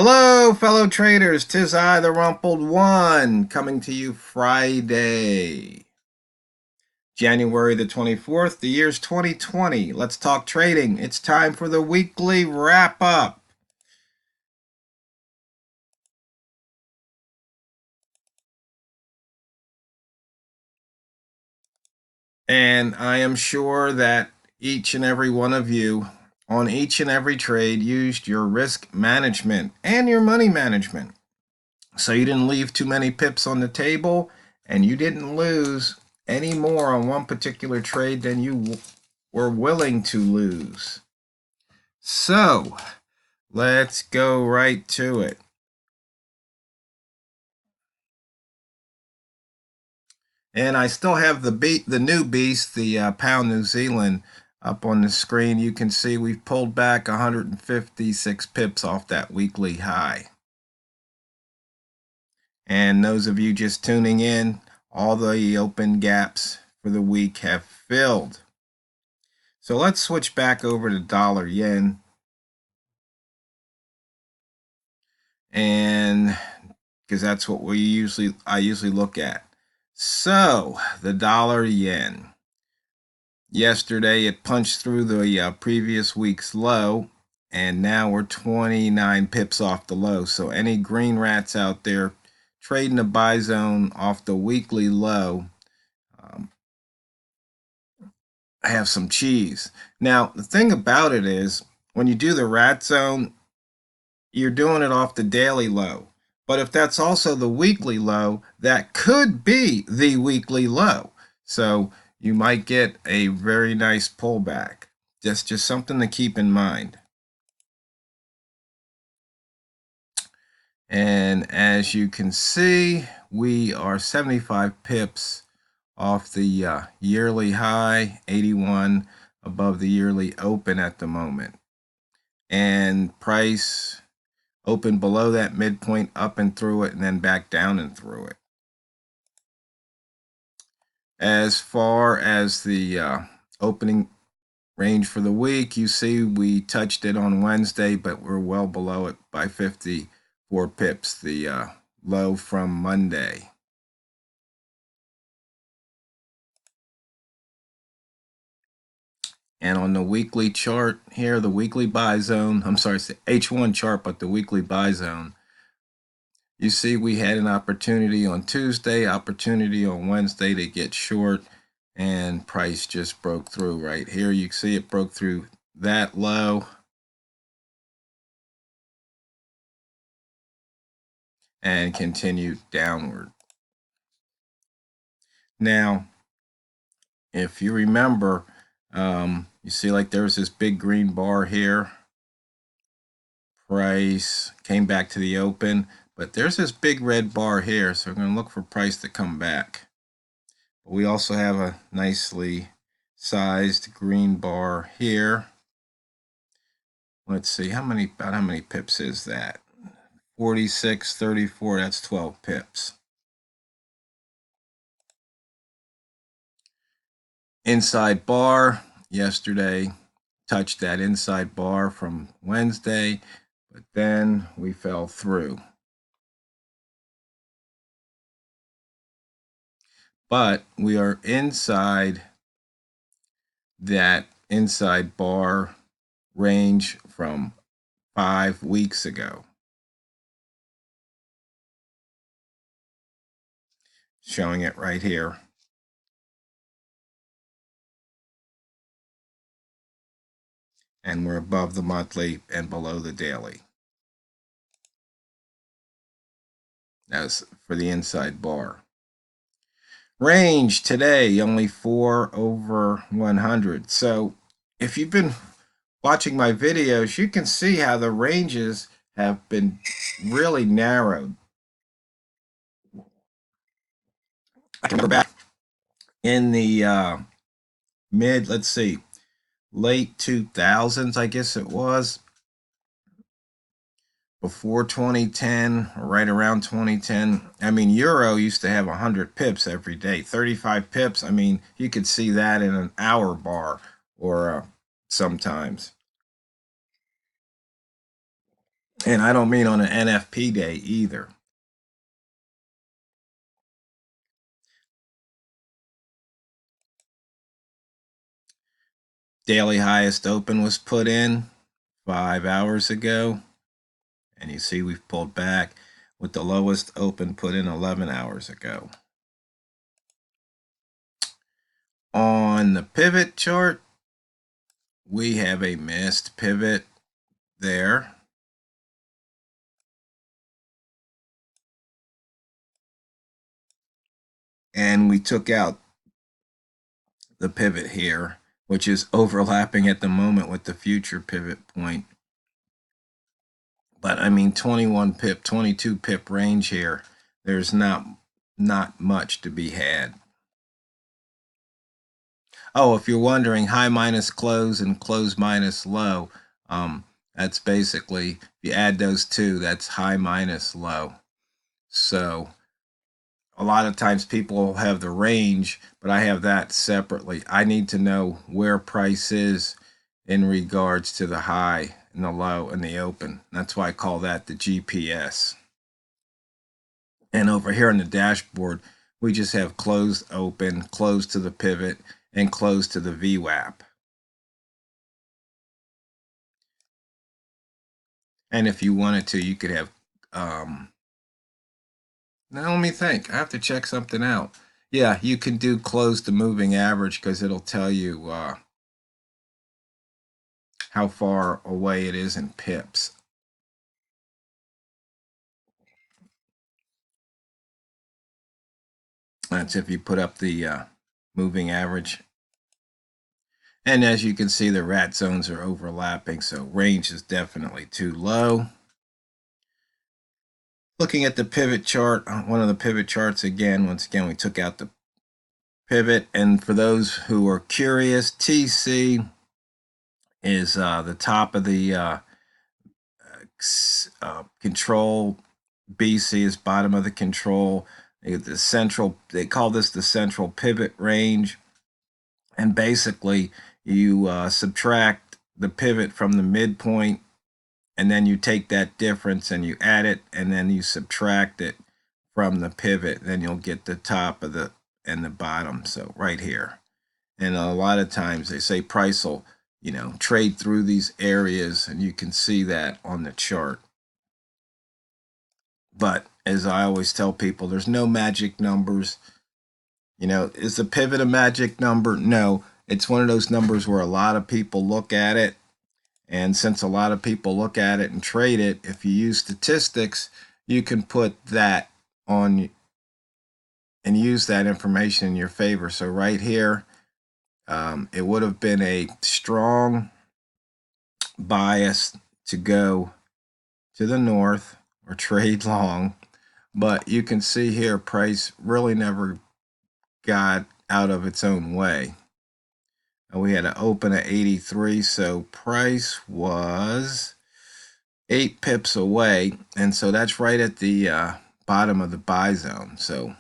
Hello, fellow traders. 'Tis I, the Rumpled One, coming to you Friday, January the 24th. The year's 2020. Let's talk trading. It's time for the weekly wrap up. And I am sure that each and every one of you on each and every trade used your risk management and your money management. So you didn't leave too many pips on the table and you didn't lose any more on one particular trade than you were willing to lose. So let's go right to it. And I still have the new beast, the pound New Zealand, up on the screen. You can see we've pulled back 156 pips off that weekly high. And those of you just tuning in, all the open gaps for the week have filled. So let's switch back over to dollar yen. And because that's what I usually look at. So the dollar yen. Yesterday it punched through the previous week's low, and now we're 29 pips off the low. So any green rats out there trading the buy zone off the weekly low, have some cheese. Now the thing about it is, when you do the rat zone, you're doing it off the daily low. But if that's also the weekly low, that could be the weekly low. So you might get a very nice pullback. Just something to keep in mind. And as you can see, we are 75 pips off the yearly high, 81 above the yearly open at the moment. And price open below that midpoint, up and through it, and then back down and through it. As far as the opening range for the week, you see we touched it on Wednesday, but we're well below it by 54 pips, the low from Monday. And on the weekly chart here, the weekly buy zone, I'm sorry, it's the H1 chart, but the weekly buy zone, you see we had an opportunity on Tuesday, opportunity on Wednesday to get short, and price just broke through right here. You see it broke through that low and continued downward. Now, if you remember, you see like there was this big green bar here. Price came back to the open, but there's this big red bar here, so we're going to look for price to come back. But we also have a nicely sized green bar here. Let's see, about how many pips is that? 46, 34, that's 12 pips. Inside bar yesterday touched that inside bar from Wednesday, but then we fell through. But we are inside that inside bar range from 5 weeks ago. Showing it right here. And we're above the monthly and below the daily. That's for the inside bar. Range today, only 4 over 100. So if you've been watching my videos, you can see how the ranges have been really narrowed. I can remember back in the let's see, late 2000s, I guess it was, before 2010, or right around 2010. I mean, Euro used to have 100 pips every day, 35 pips. I mean, you could see that in an hour bar or sometimes. And I don't mean on an NFP day either. Daily highest open was put in 5 hours ago. And you see we've pulled back with the lowest open put in 11 hours ago. On the pivot chart, we have a missed pivot there. And we took out the pivot here, which is overlapping at the moment with the future pivot point. But I mean, 21 pip, 22 pip range here. There's not much to be had. Oh, if you're wondering, high minus close and close minus low, that's basically, if you add those two, that's high minus low. So a lot of times people have the range, but I have that separately. I need to know where price is in regards to the high and the low and the open. That's why I call that the GPS. And over here on the dashboard, we just have closed, open, close to the pivot, and close to the VWAP. And if you wanted to, you could have, now let me think. I have to check something out. Yeah, you can do close to moving average because it'll tell you how far away it is in pips. That's if you put up the moving average. And as you can see, the rat zones are overlapping, so range is definitely too low. Looking at the pivot chart, one of the pivot charts again, once again, we took out the pivot. And for those who are curious, TC is the top of the control. BC is bottom of the control. The central, they call this the central pivot range. And basically, you subtract the pivot from the midpoint, and then you take that difference and you add it, and then you subtract it from the pivot. Then you'll get the top of the and the bottom. So right here. And a lot of times they say price will, trade through these areas, and you can see that on the chart. But as I always tell people, there's no magic numbers. Is the pivot a magic number? No, it's one of those numbers where a lot of people look at it. And since a lot of people look at it and trade it, if you use statistics, you can put that on and use that information in your favor. So right here, it would have been a strong bias to go to the north or trade long. But you can see here, price really never got out of its own way. And we had to open at 83, so price was 8 pips away, and so that's right at the bottom of the buy zone. So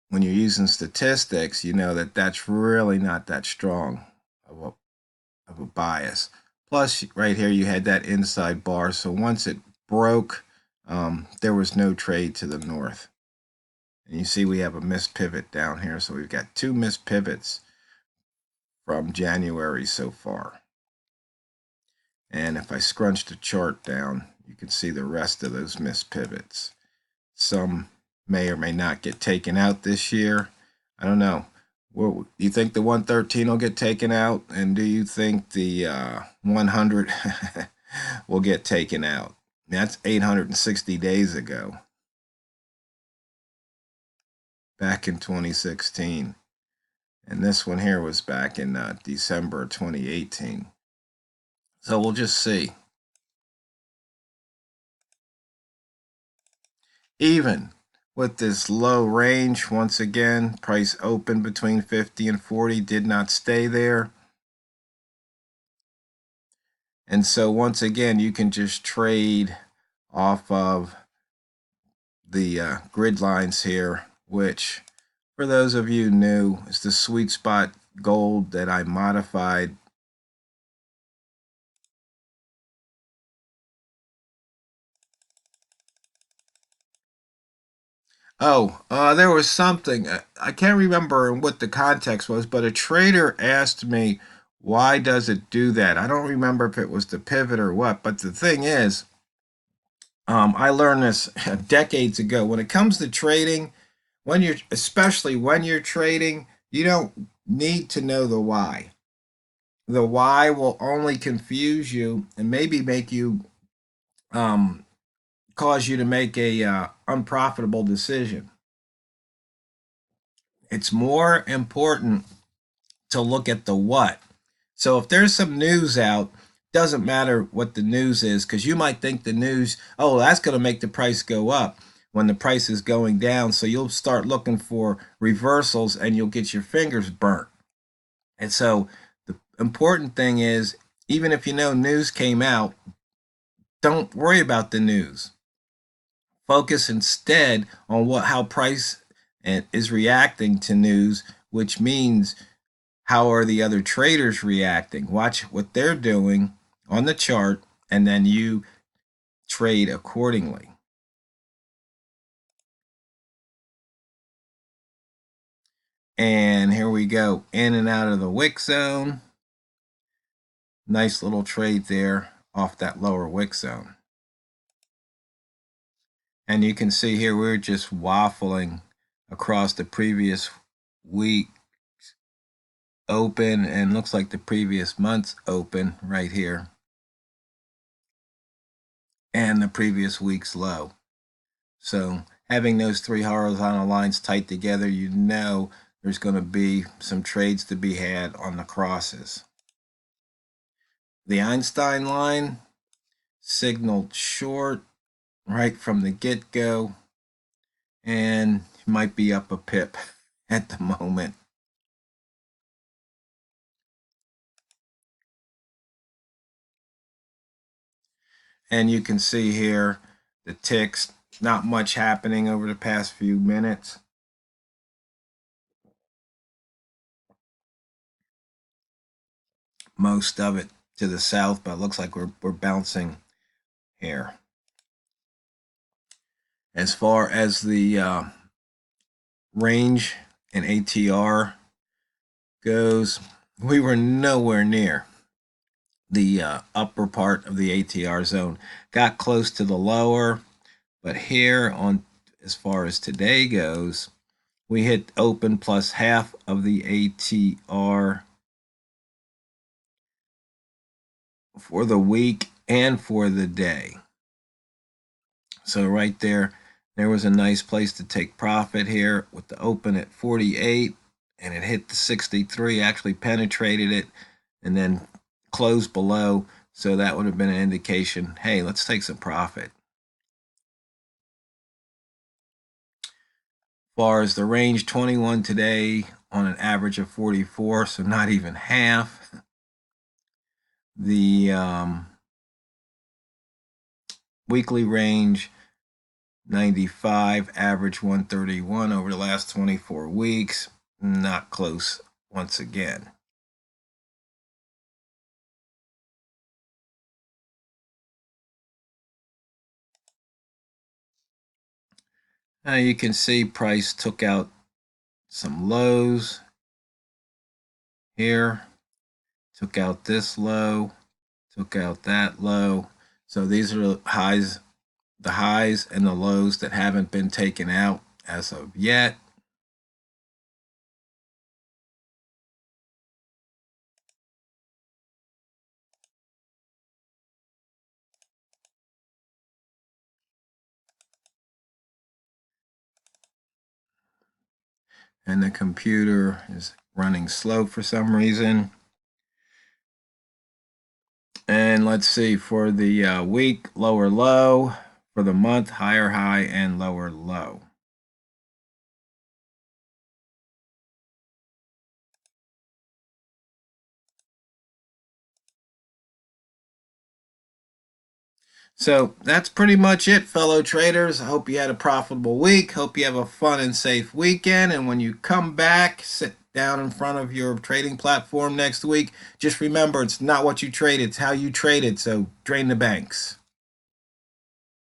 when you're using statistics, you know that that's really not that strong of a bias. Plus, right here you had that inside bar, so once it broke, there was no trade to the north. And you see we have a missed pivot down here, so we've got 2 missed pivots from January so far. And if I scrunch the chart down, you can see the rest of those missed pivots. Some may or may not get taken out this year. I don't know. Well, do you think the 113 will get taken out? And do you think the 100 will get taken out? That's 860 days ago, back in 2016. And this one here was back in December 2018. So we'll just see. Even with this low range, once again, price open between 50 and 40, did not stay there. And so once again, you can just trade off of the grid lines here, which for those of you new, is the sweet spot gold that I modified There was something. I can't remember what the context was, but a trader asked me, why does it do that? I don't remember if it was the pivot or what, but the thing is, I learned this decades ago. When it comes to trading, especially when you're trading, you don't need to know the why. The why will only confuse you and maybe make you um, cause you to make a unprofitable decision. It's more important to look at the what. So if there's some news out, doesn't matter what the news is, because you might think the news, oh, that's going to make the price go up when the price is going down. So you'll start looking for reversals and you'll get your fingers burnt. And so the important thing is, even if you know news came out, don't worry about the news. Focus instead on how price is reacting to news, which means how are the other traders reacting. Watch what they're doing on the chart, and then you trade accordingly. And here we go, in and out of the wick zone. Nice little trade there off that lower wick zone. And you can see here we're just waffling across the previous week open, and looks like the previous month's open right here, and the previous week's low. So having those three horizontal lines tight together, you know there's going to be some trades to be had on the crosses. The Einstein line signaled short right from the get-go, and might be up a pip at the moment. And you can see here the ticks, not much happening over the past few minutes. Most of it to the south, but it looks like we're bouncing here. As far as the range and ATR goes, we were nowhere near the upper part of the ATR zone. Got close to the lower, but here on as far as today goes, we hit open plus half of the ATR for the week and for the day. So right there was a nice place to take profit here with the open at 48, and it hit the 63, actually penetrated it, and then closed below. So that would have been an indication, hey, let's take some profit. As far as the range, 21 today on an average of 44, so not even half. The weekly range, 95, average 131 over the last 24 weeks. Not close once again. Now you can see price took out some lows here, took out this low, took out that low. So these are the highs and the lows that haven't been taken out as of yet. And the computer is running slow for some reason. And let's see, for the week, lower low. For the month, higher high and lower low. So that's pretty much it, fellow traders. I hope you had a profitable week. Hope you have a fun and safe weekend. And when you come back, sit down in front of your trading platform next week. Just remember, it's not what you trade, it's how you trade it. So drain the banks.